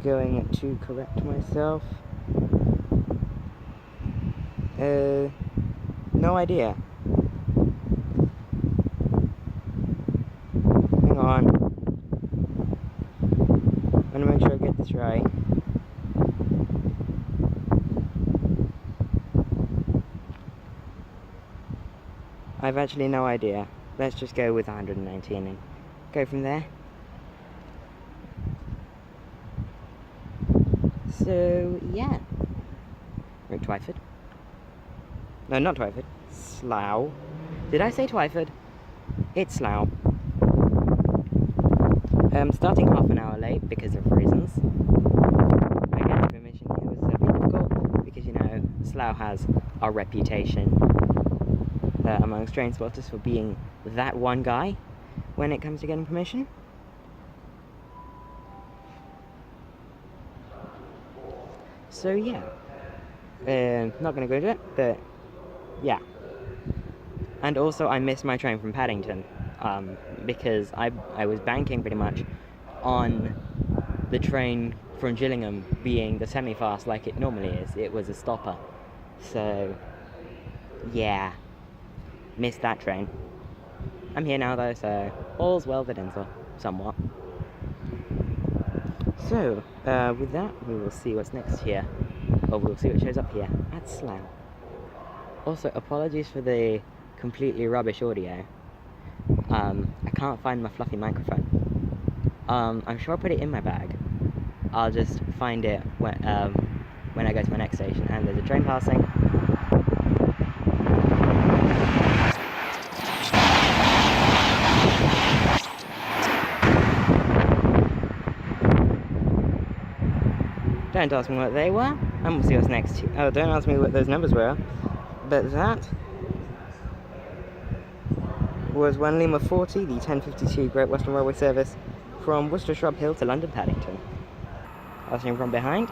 going to correct myself. No idea. Hang on. I'm gonna make sure I get this right. I've actually no idea. Let's just go with 119 and go from there. So, yeah. We're at Twyford. No, not Twyford. Slough. Did I say Twyford? It's Slough. Starting half an hour late because of reasons. Again, permission here was a bit difficult because, you know, Slough has a reputation amongst train spotters for being that one guy when it comes to getting permission. So yeah, not gonna go into it, but yeah. And also I missed my train from Paddington because I was banking pretty much on the train from Gillingham being the semi-fast like it normally is. It was a stopper. So yeah, missed that train. I'm here now though, so all's well that ends well, somewhat. So, with that, we will see what's next here, or we'll see what shows up here at Slough. Also, apologies for the completely rubbish audio. I can't find my fluffy microphone. I'm sure I put it in my bag. I'll just find it when I go to my next station, and there's a train passing. Don't ask me what they were, and we'll see what's next. Oh, don't ask me what those numbers were, but that was 1 Lima 40, the 1052 Great Western Railway service from Worcester Shrub Hill to London Paddington. Passing from behind.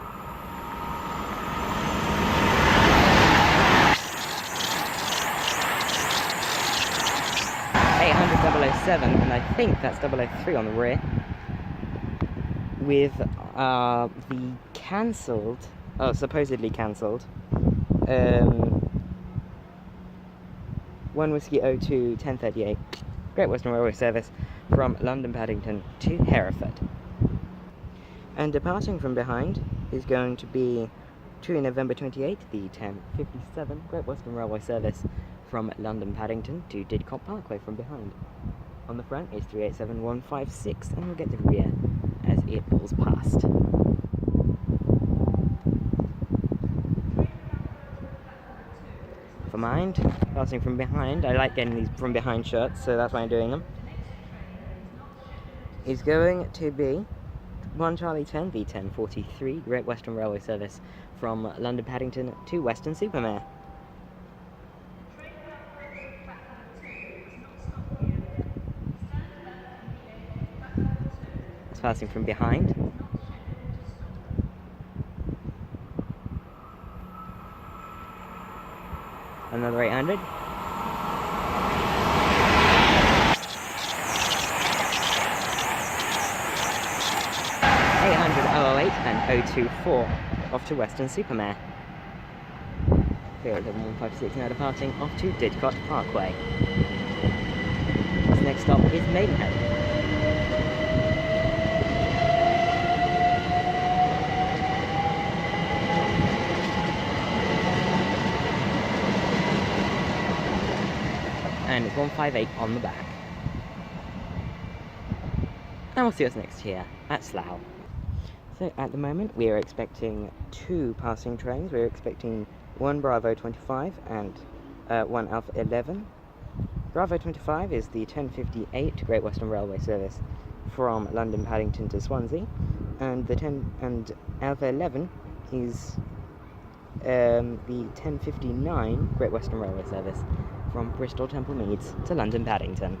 .007, and I think that's 003 on the rear, with the cancelled, supposedly cancelled, 1 Whiskey 02 1038 Great Western Railway service from London Paddington to Hereford. And departing from behind is going to be 2 November 28, the 1057 Great Western Railway service from London Paddington to Didcot Parkway from behind. On the front is 387156, and we'll get the rear as it pulls past. For mind, passing from behind, I like getting these from behind shots, so that's why I'm doing them, is going to be 1 Charlie 10, the 1043 Great Western Railway service from London Paddington to Weston-super-Mare. It's passing from behind. Another 800. And 024 off to Weston-super-Mare. 01156 now departing off to Didcot Parkway. This next stop is Maidenhead. And it's 158 on the back. And we'll see what's next here at Slough. So at the moment we are expecting 2 passing trains. We're expecting 1 Bravo 25 and 1 Alpha 11. Bravo 25 is the 1058 Great Western Railway service from London Paddington to Swansea, and Alpha 11 is the 1059 Great Western Railway service from Bristol Temple Meads to London Paddington.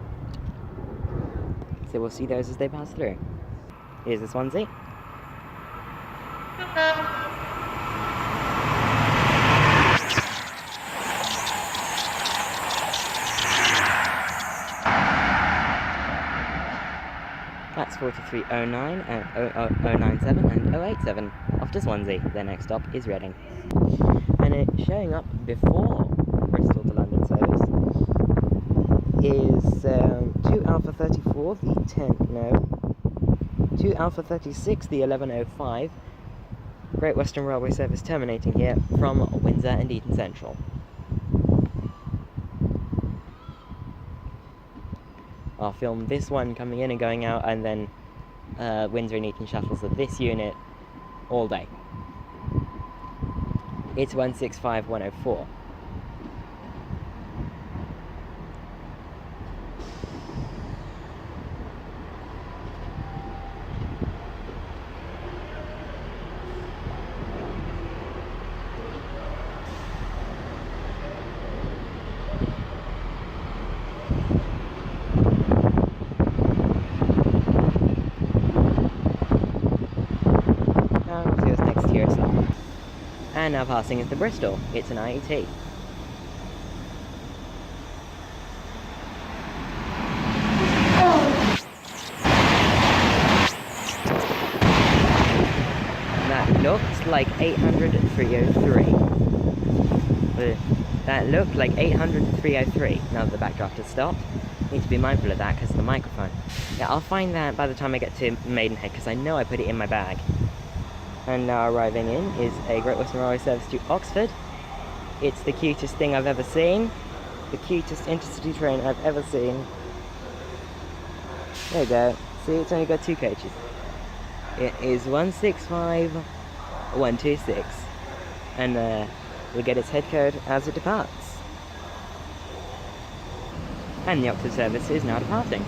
So we'll see those as they pass through. Here's the Swansea. That's 4309 and 097 and 087 off to Swansea. Their next stop is Reading. And it's showing up before Bristol to London service is 2 Alpha 34, the 2 Alpha 36, the 1105, Great Western Railway service terminating here from Windsor and Eton Central. I'll film this one coming in and going out, and then Windsor and Eton shuttles of this unit all day. It's 165104. And now passing into Bristol, it's an IET. That looks like 800-303. That looked like 800-303. Now that the backdraft has stopped, need to be mindful of that because of the microphone. Yeah, I'll find that by the time I get to Maidenhead, because I know I put it in my bag. And now arriving in is a Great Western Railway service to Oxford. It's the cutest thing I've ever seen. The cutest intercity train I've ever seen. There you go. See, it's only got 2 coaches. It is 165126. And we'll get its head code as it departs. And the Oxford service is now departing.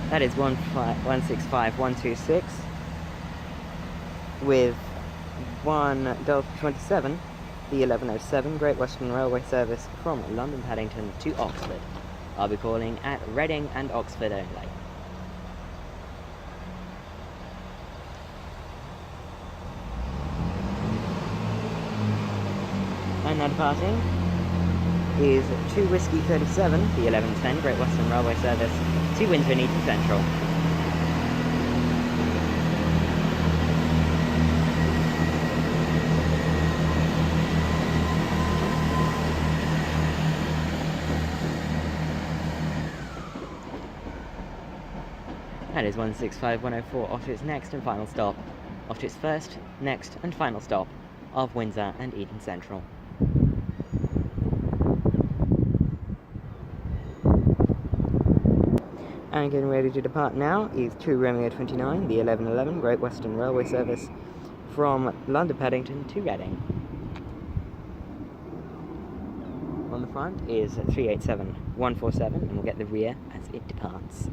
That is 165126 with 1 Delta 27, the 1107 Great Western Railway service from London Paddington to Oxford. I'll be calling at Reading and Oxford only. And now departing is 2 Whiskey 37, the 1110 Great Western Railway service to Windsor and Eton Central. That is 165104 off to its next and final stop. Off to its first, next and final stop of Windsor and Eton Central. And getting ready to depart now is 2 Romeo 29, the 1111 Great Western Railway service from London Paddington to Reading. On the front is 387147, and we'll get the rear as it departs.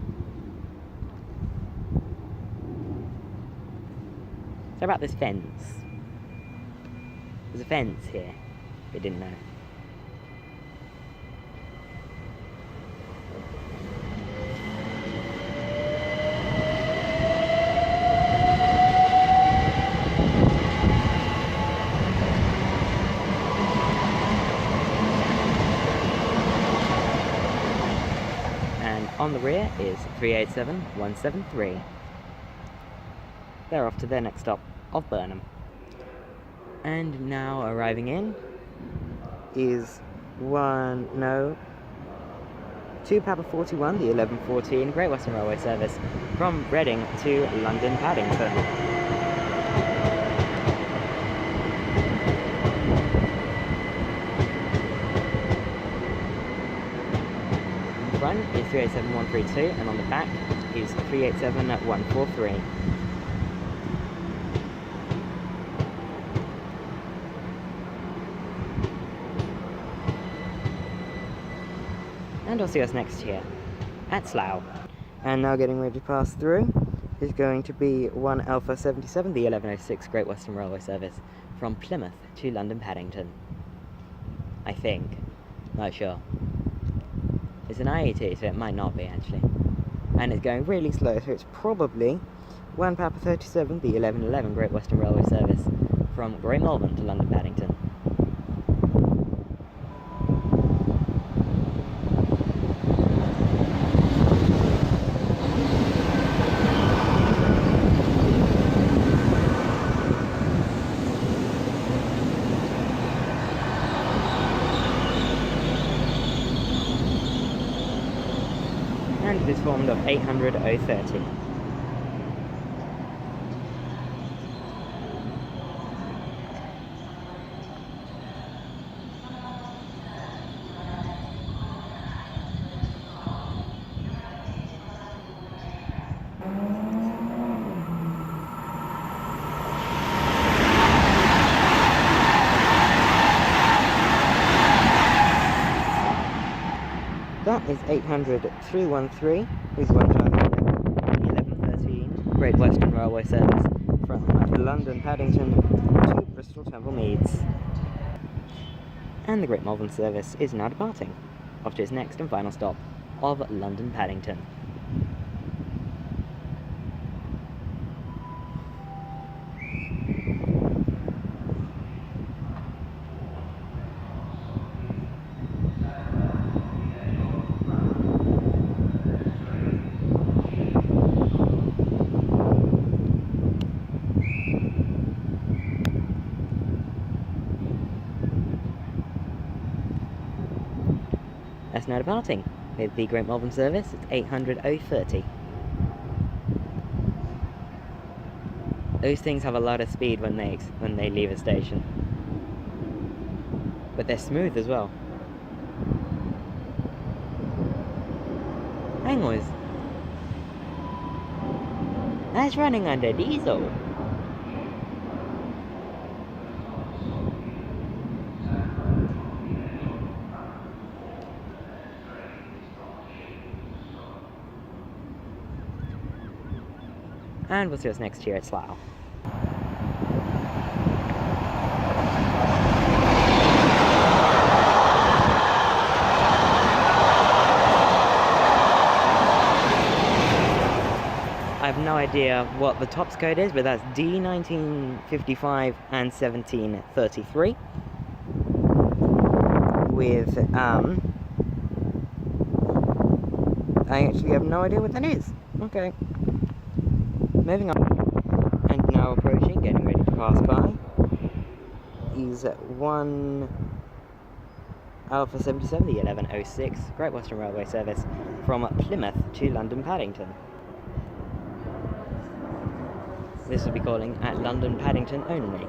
So about this fence. There's a fence here, if you didn't know. On the rear is 387173. They're off to their next stop of Burnham. And now arriving in is 2 Papa 41, the 1114 Great Western Railway service from Reading to London Paddington. Front is 387132, and on the back is 387143. And I'll see us next here at Slough. And now getting ready to pass through is going to be 1 Alpha 77, the 1106 Great Western Railway service from Plymouth to London Paddington. I think. Not sure. It's an IET, so it might not be actually. And it's going really slow, so it's probably 1 Papa 37, the 1111 Great Western Railway service from Great Malvern to London Paddington. And it is formed of 800 030. That is 800 313 with 1 Charlie 1113 Great Western Railway service from London Paddington to Bristol Temple Meads. And the Great Malvern service is now departing, off to its next and final stop of London Paddington. That's now departing with the Great Malvern service. It's 800 030. Those things have a lot of speed when they leave a station, but they're smooth as well. Hang on, that's running under diesel. And we'll see what's next here at Slough. I have no idea what the TOPS code is, but that's D1955 and 1733. With, I actually have no idea what that is. Okay. Moving on, and now approaching, getting ready to pass by, is 1 Alpha 77, the 1106 Great Western Railway service from Plymouth to London Paddington. This will be calling at London Paddington only.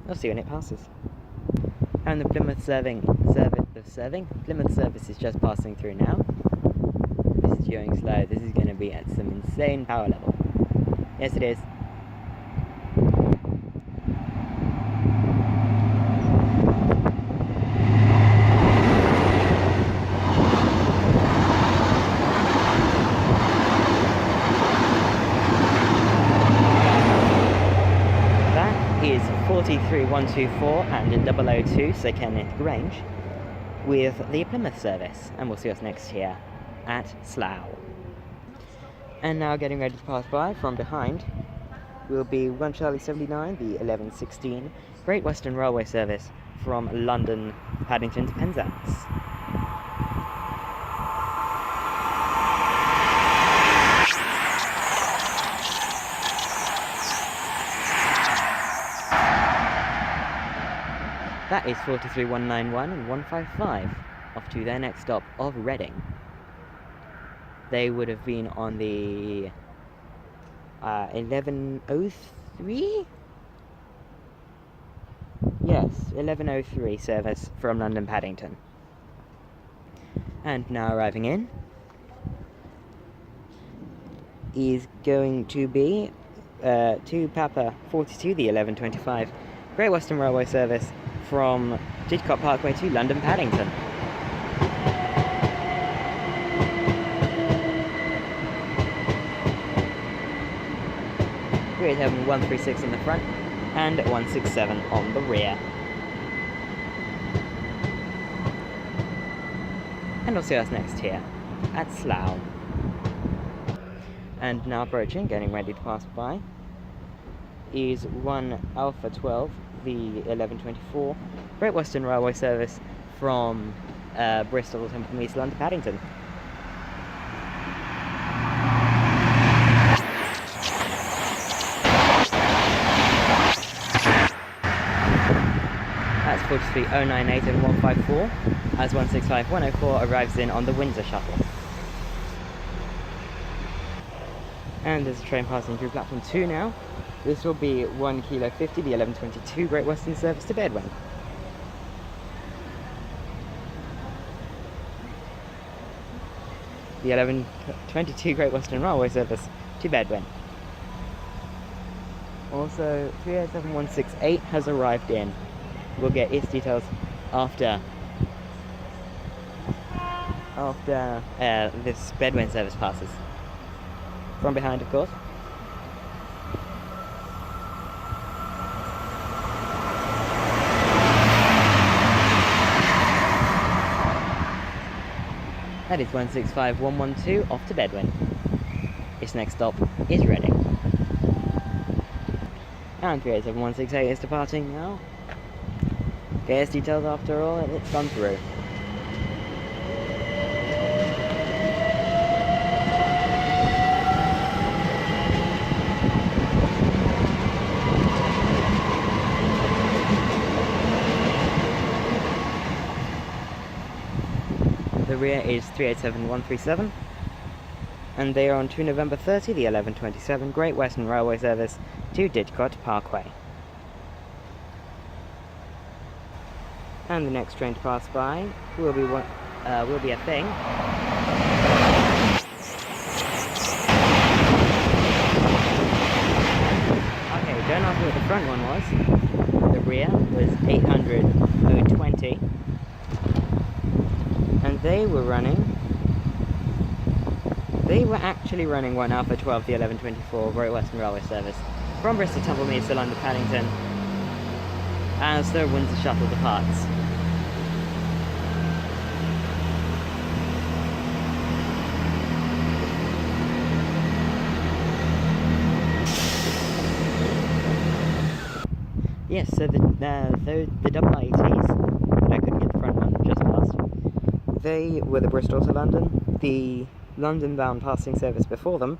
I'll see when it passes. And the Plymouth Plymouth service is just passing through now. This is going slow. This is going to be at some insane power level. Yes, it is. Is 43124 and 002 Sir Kenneth Grange with the Plymouth service, and we'll see what's next here at Slough. And now getting ready to pass by from behind will be 1 Charlie 79, the 1116 Great Western Railway service from London Paddington to Penzance. That is 43191 and 155, off to their next stop of Reading. They would have been on the 1103? Yes, 1103 service from London Paddington. And now arriving in is going to be to Papa 42, the 1125 Great Western Railway service from Didcot Parkway to London Paddington. We have 136 in the front and 167 on the rear. And we'll see us next here at Slough. And now approaching, getting ready to pass by, is 1 Alpha 12, the 1124 Great Western Railway service from Bristol to East London Paddington. That's 43098 and 154, as 165 104 arrives in on the Windsor shuttle. And there's a train passing through platform 2 now. This will be 1 Kilo 50, the 1122 Great Western service to Bedwin. The 1122 Great Western Railway service to Bedwin. Also, 387168 has arrived in. We'll get its details after this Bedwin service passes. From behind, of course. That is 165112 off to Bedwin. Its next stop is Reading. And 387168 is departing now. Get its details after all, and it's gone through. The rear is 387137, and they are on to November 30, the 1127 Great Western Railway service to Didcot Parkway. And the next train to pass by will be a thing. Okay, don't ask me what the front one was. The rear was 800-020. And they were actually running 1 Alpha 12, the 1124 Great Western Railway service from Bristol Tumblemeads to London Paddington as the Windsor shuttle departs. Yes, so the double IETs, that I couldn't get the front one just past, they were the Bristol to London. The London-bound passing service before them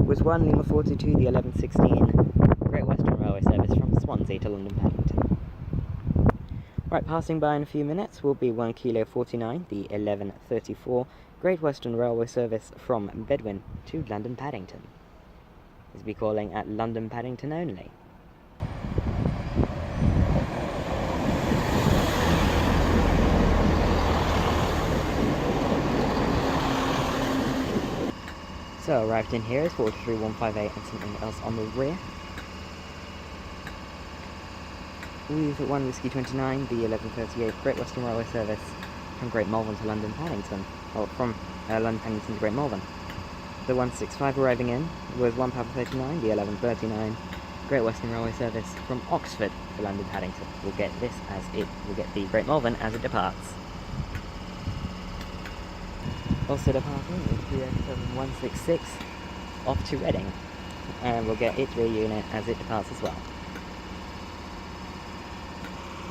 was 1 Lima 42, the 1116 Great Western Railway service from Swansea to London Paddington. Right, passing by in a few minutes will be 1 Kilo 49, the 1134 Great Western Railway service from Bedwin to London Paddington. This will be calling at London Paddington only. So arrived in here is 43158 and something else on the rear. We've 1 Whiskey 29, the 1138 Great Western Railway service from Great Malvern to London Paddington, or from London Paddington to Great Malvern. The 165 arriving in was 1 Papa 39, the 1139 Great Western Railway service from Oxford to London Paddington. We'll get the Great Malvern as it departs. Also departing is 387166 off to Reading, and we'll get its rear unit as it departs as well.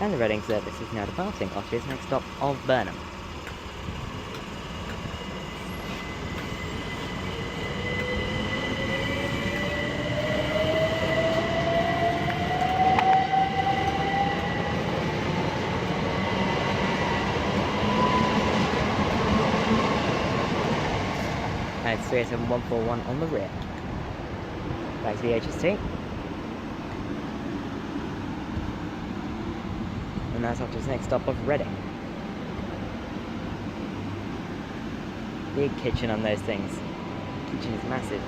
And the Reading service is now departing off to its next stop of Burnham. And it's 37141 on the rear. Back to the HST. And that's off to its next stop of Reading. Big kitchen on those things. Kitchen is massive.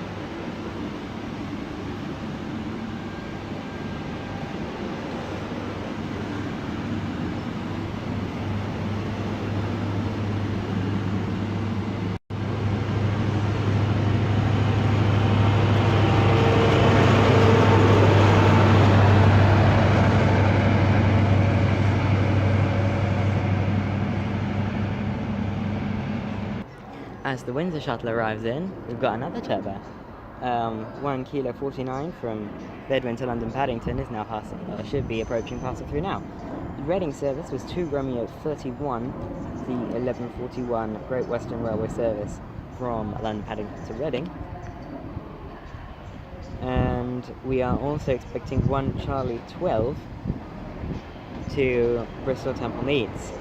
As the Windsor shuttle arrives in, we've got another turbo. 1 Kilo 49 from Bedwin to London Paddington is now passing, or should be passing through now. The Reading service was 2 Romeo 31, the 1141 Great Western Railway service from London Paddington to Reading. And we are also expecting 1 Charlie 12 to Bristol Temple Meads.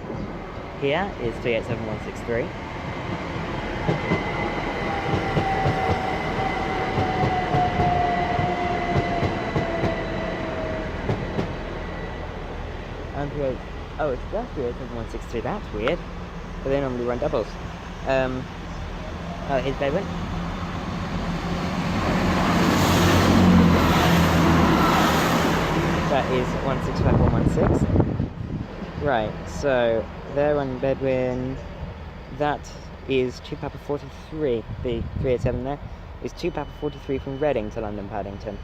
Here is 387163. Oh, it's just 387163, that's weird. But they normally run doubles. Oh, here's Bedwin. That is 165416. Right, so they're on Bedwin. That is 2 Papa 43. The 387 there is 2 Papa 43 from Reading to London Paddington.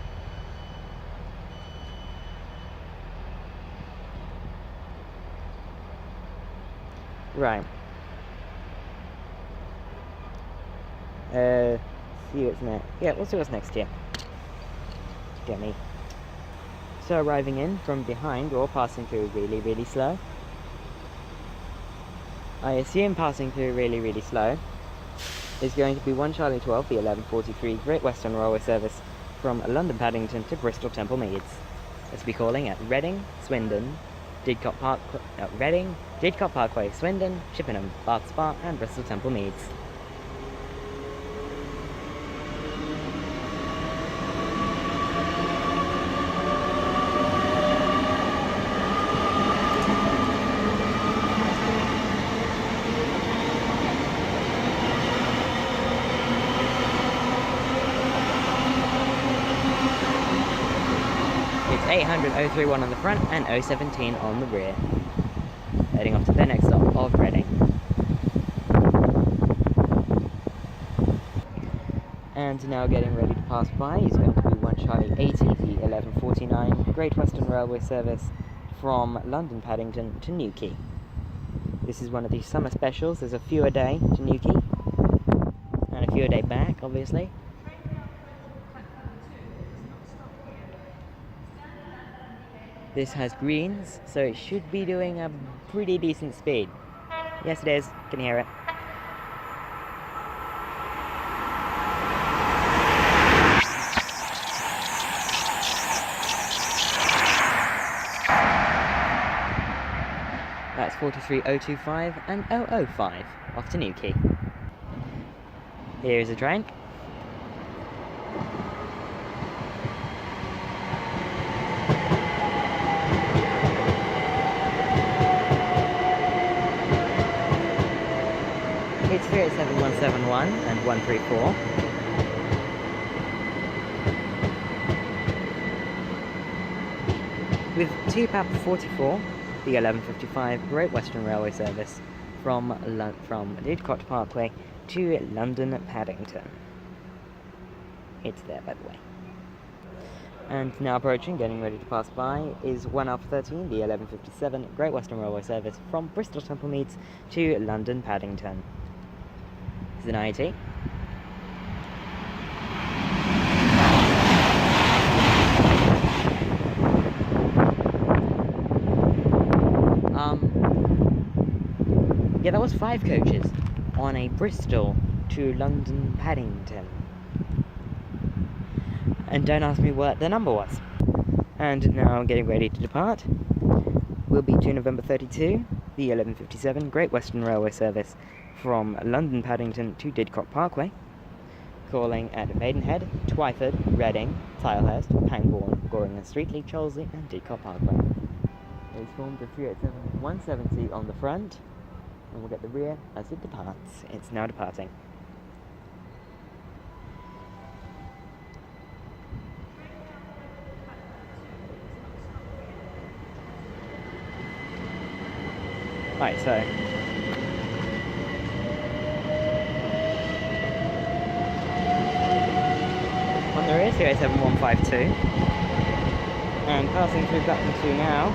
Right. See what's next. Yeah, we'll see what's next here. Get me. So arriving in from behind or passing through really, really slow. I assume passing through really, really slow is going to be 1 Charlie 12, the 1143 Great Western Railway service from London Paddington to Bristol Temple Meads. Let's be calling at Reading, Swindon, Didcot Parkway, Swindon, Chippenham, Bath Spa, and Bristol Temple Meads. It's 800 031 on the front and 017 on the rear. Heading off to their next stop of Reading. And now getting ready to pass by is going to be 1 Charlie 80, the 1149 Great Western Railway service from London Paddington to Newquay. This is one of the summer specials. There's a few a day to Newquay and a few a day back, obviously. This has greens, so it should be doing a pretty decent speed. Yes, it is. Can hear it. That's 43025 and 005 off to Newquay. Here's a train. It's 387171 and 134. With 2 Papa 44, the 1155 Great Western Railway service from Didcot Parkway to London Paddington. It's there, by the way. And now approaching, getting ready to pass by, is 1 Alpha 13, the 1157 Great Western Railway service from Bristol Temple Meads to London Paddington. It's an IT. Yeah, that was 5 coaches on a Bristol to London Paddington. And don't ask me what the number was. And now getting ready to depart will be to November 32, the 1157 Great Western Railway service from London Paddington to Didcot Parkway, calling at Maidenhead, Twyford, Reading, Tilehurst, Pangbourne, Goring and Streatley, Cholsey and Didcot Parkway. It's formed of 387 170 on the front, and we'll get the rear as it departs. It's now departing. Right, so on the rear, 07152, and passing through Button 2 now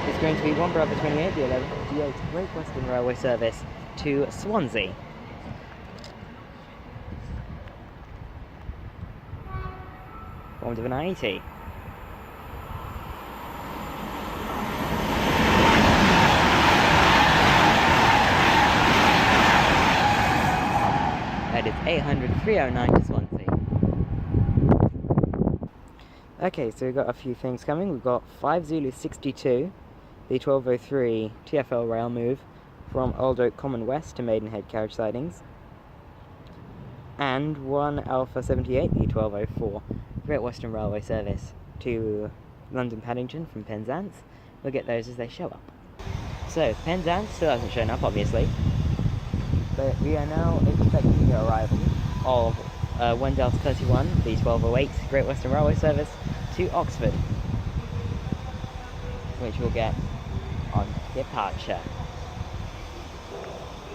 is going to be 1 Bravo 28, the 1158 Great Western Railway service to Swansea. Formed of an I-80. That is 800-309 to Swansea. Okay, so we've got a few things coming. We've got 5 Zulu 62, the 1203 TfL rail move from Old Oak Common West to Maidenhead carriage sidings. And 1 Alpha 78, the 1204 Great Western Railway service to London Paddington from Penzance. We'll get those as they show up. So, Penzance still hasn't shown up, obviously, but we are now expecting the arrival of 1 Delta 31, the 1208 Great Western Railway service to Oxford, which we'll get on departure.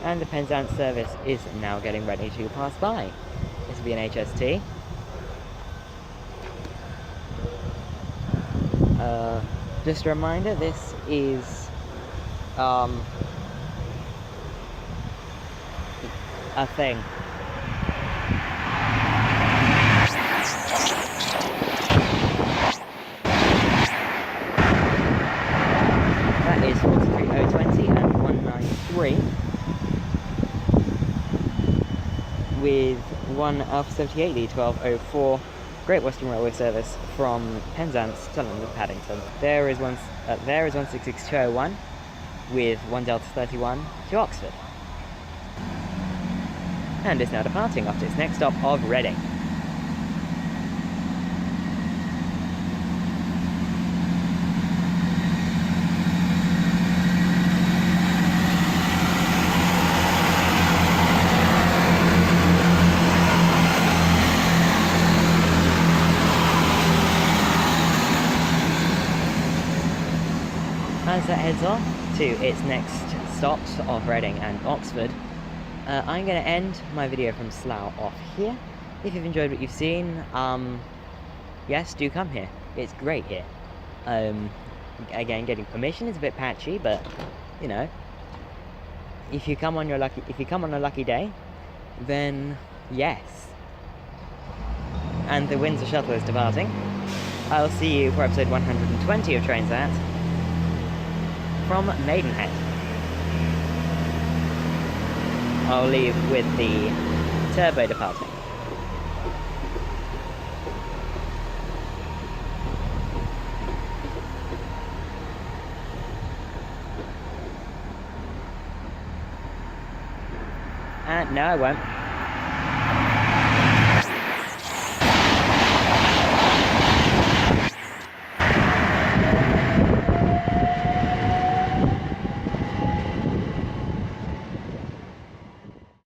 And the Penzance service is now getting ready to pass by. This will be an HST. Just a reminder, this is a thing. That is 43020 and 193 with 1 Alpha 78, the 1204 Great Western Railway service from Penzance to London Paddington. There is 166201 with 1 Delta 31 to Oxford. And is now departing after its next stop of Reading. As that heads off to its next stops of Reading and Oxford, I'm going to end my video from Slough off here. If you've enjoyed what you've seen, yes, do come here. It's great here. Again, getting permission is a bit patchy, but you know, if you come on a lucky day, then yes. And the Windsor shuttle is departing. I'll see you for episode 120 of Trainsat from Maidenhead. I'll leave with the turbo departing. No, I won't.